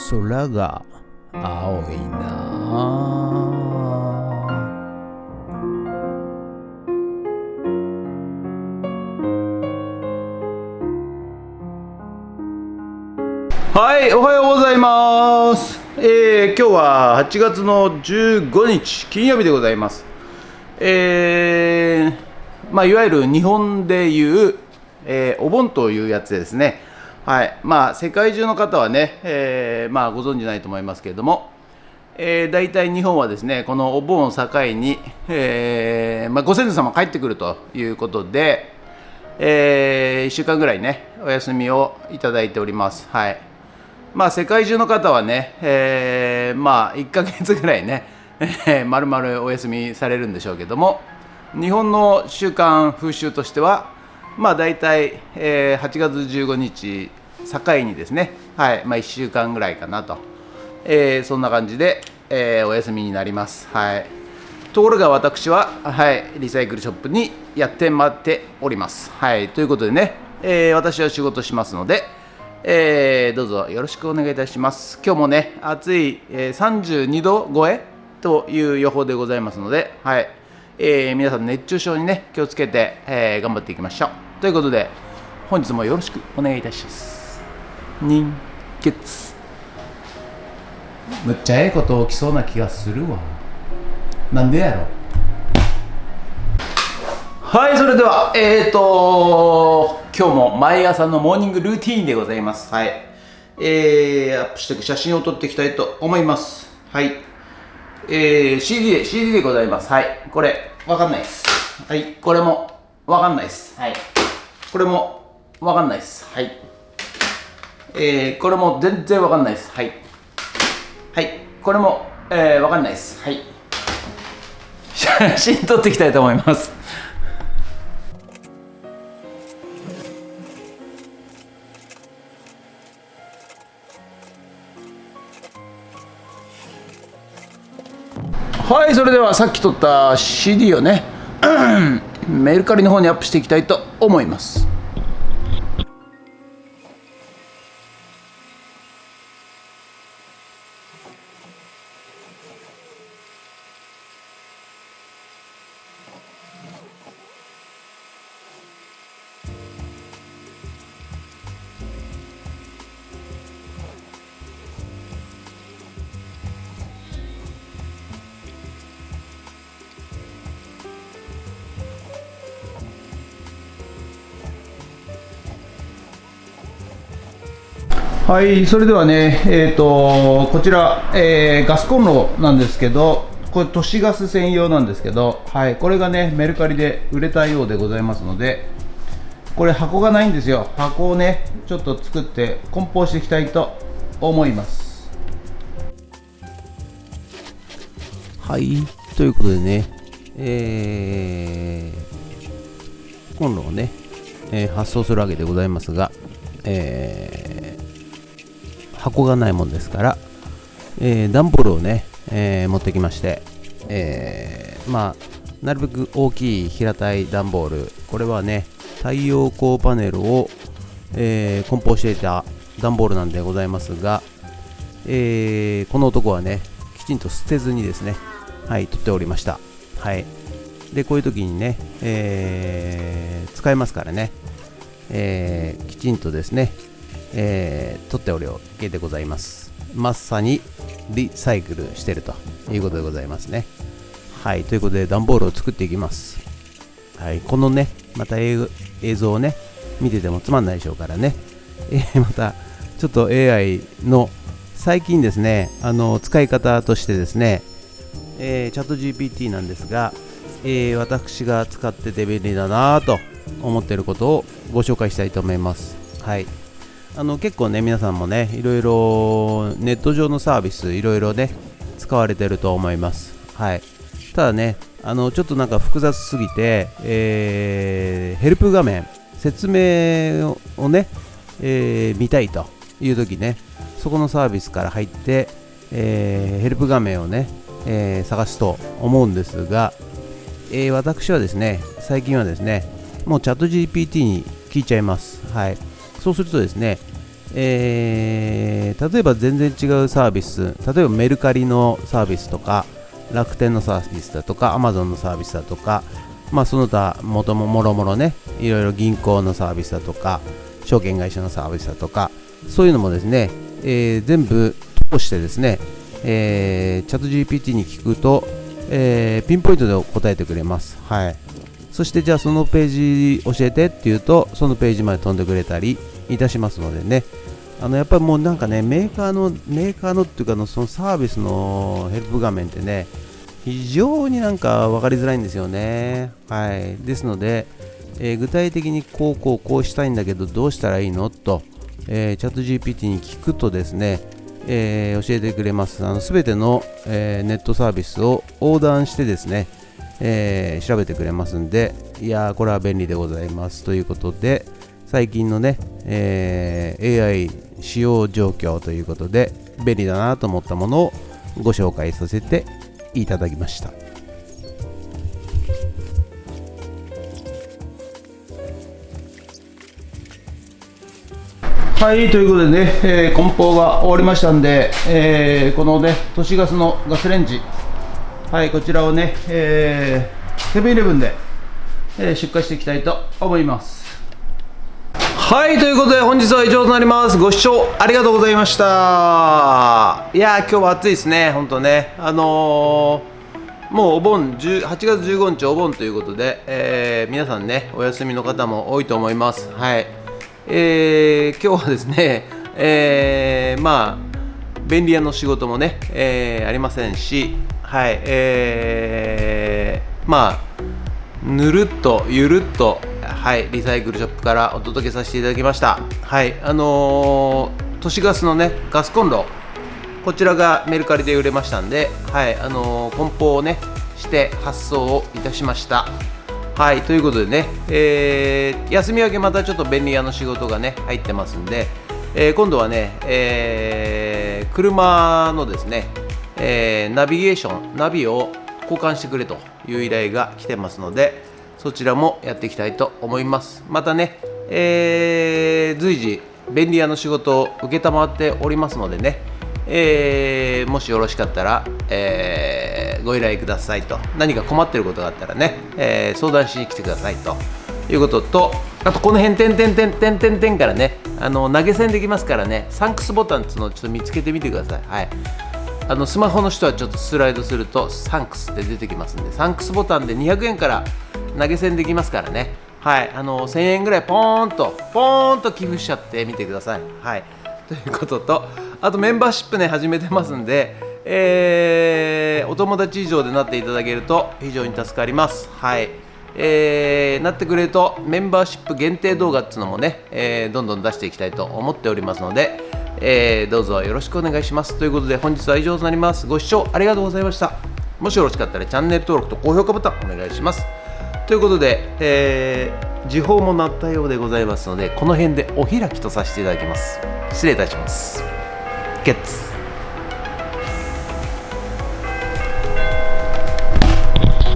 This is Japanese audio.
空が青いな。はい、おはようございます。今日は8月の15日金曜日でございます。いわゆる日本でいう、お盆というやつですね。はい、世界中の方はね、ご存じないと思いますけれども、大体日本はですね、このお盆を境に、ご先祖様帰ってくるということで、1週間ぐらいね、お休みをいただいております。はい。世界中の方はね、1ヶ月ぐらいね、丸々お休みされるんでしょうけども、日本の習慣風習としては、大体、8月15日境にですね、はい、1週間ぐらいかなと、そんな感じで、お休みになります。はい。ところが私は、はい、リサイクルショップにやってまっております。はい、ということでね、私は仕事しますので、どうぞよろしくお願いいたします。今日もね、暑い、32度超えという予報でございますので、はい、皆さん熱中症にね、気をつけて、頑張っていきましょう。ということで、本日もよろしくお願いいたします。人血。むっちゃええこと起きそうな気がするわ。なんでやろ。はい、それでは、今日も毎朝のモーニングルーティーンでございます。はい。アップしていく写真を撮っていきたいと思います。はい。CD でございます。はい。これ、わかんないです。はい。これも、わかんないです。はい。これも、わかんないです。はい。これも全然わかんないです。はい。はい。これも、わかんないです。はい。写真撮っていきたいと思います。はい、それではさっき撮った CD をねメルカリの方にアップしていきたいと思います。はい、それではね、こちら、ガスコンロなんですけど、これ都市ガス専用なんですけど、はい、これがね、メルカリで売れたようでございますので、これ箱がないんですよ。箱をね、ちょっと作って梱包していきたいと思います。はい、ということでね、コンロをね、発送するわけでございますが、箱がないもんですから、段ボールをね、持ってきまして、なるべく大きい平たい段ボール、これはね、太陽光パネルを、梱包していた段ボールなんでございますが、この男はね、きちんと捨てずにですね、はい、取っておりました。はい。で、こういう時にね、使えますからね、きちんとですね、取っておるわけでございます。まさにリサイクルしてるということでございますね。はい、ということで段ボールを作っていきます。はい、このね、また映像をね、見ててもつまんないでしょうからね。またちょっと AI の最近ですね、使い方としてですね、チャット GPT なんですが、私が使ってて便利だなと思っていることをご紹介したいと思います。はい。結構ね、皆さんもね、いろいろネット上のサービスいろいろね、使われてると思います。はい。ただね、ちょっとなんか複雑すぎて、ヘルプ画面、説明をね、見たいという時ね、そこのサービスから入って、ヘルプ画面をね、探すと思うんですが、私はですね、最近はですね、もうチャット GPT に聞いちゃいます。はい。そうするとですね、例えば全然違うサービス、例えばメルカリのサービスとか、楽天のサービスだとか、アマゾンのサービスだとか、その他もろもろね、いろいろ銀行のサービスだとか、証券会社のサービスだとか、そういうのもですね、全部通してですね、チャット GPT に聞くと、ピンポイントで答えてくれます。はい。そしてじゃあそのページ教えてっていうと、そのページまで飛んでくれたりいたしますのでね、やっぱりもうなんかね、メーカーのっていうかそのサービスのヘルプ画面ってね、非常になんか分かりづらいんですよね。はい。ですので、具体的にこうしたいんだけどどうしたらいいのと、チャット GPT に聞くとですね、教えてくれます。すべての、ネットサービスを横断してですね、調べてくれますんで、いやーこれは便利でございますということで、最近のね、AI 使用状況ということで便利だなと思ったものをご紹介させていただきました。はい、ということでね、梱包が終わりましたんで、このね、都市ガスのガスレンジ、はい、こちらをね、セブンイレブンで、出荷していきたいと思います。はい、ということで本日は以上となります。ご視聴ありがとうございました。いやー、今日は暑いですね、ほんとね。もうお盆、8月15日お盆ということで、皆さんね、お休みの方も多いと思います。はい。今日はですね、便利屋の仕事もね、ありませんし、はい、ぬるっとゆるっと、はい、リサイクルショップからお届けさせていただきました。はい、都市ガスのね、ガスコンロ、こちらがメルカリで売れましたんで、はい、梱包をねして発送をいたしました。はい、ということでね、休み明けまたちょっと便利屋の仕事がね入ってますんで、今度はね、車のですね、ナビゲーション、ナビを交換してくれという依頼が来てますので、そちらもやっていきたいと思います。またね、随時便利屋の仕事を承っておりますのでね、もしよろしかったら、ご依頼くださいと。何か困っていることがあったらね、相談しに来てくださいということと、あとこの辺点からね、投げ銭できますからね、サンクスボタンっていうのをちょっと見つけてみてください。はい。スマホの人はちょっとスライドするとサンクスって出てきますんで、サンクスボタンで200円から投げ銭できますからね。はい、1000円ぐらいポーンと寄付しちゃってみてください。はい、ということと、あとメンバーシップね始めてますんで、お友達以上でなっていただけると非常に助かります。はい、なってくれるとメンバーシップ限定動画っていうのもね、どんどん出していきたいと思っておりますので、どうぞよろしくお願いします。ということで本日は以上となります。ご視聴ありがとうございました。もしよろしかったらチャンネル登録と高評価ボタンお願いします。ということで、時報も鳴ったようでございますので、この辺でお開きとさせていただきます。失礼いたします。ゲッツ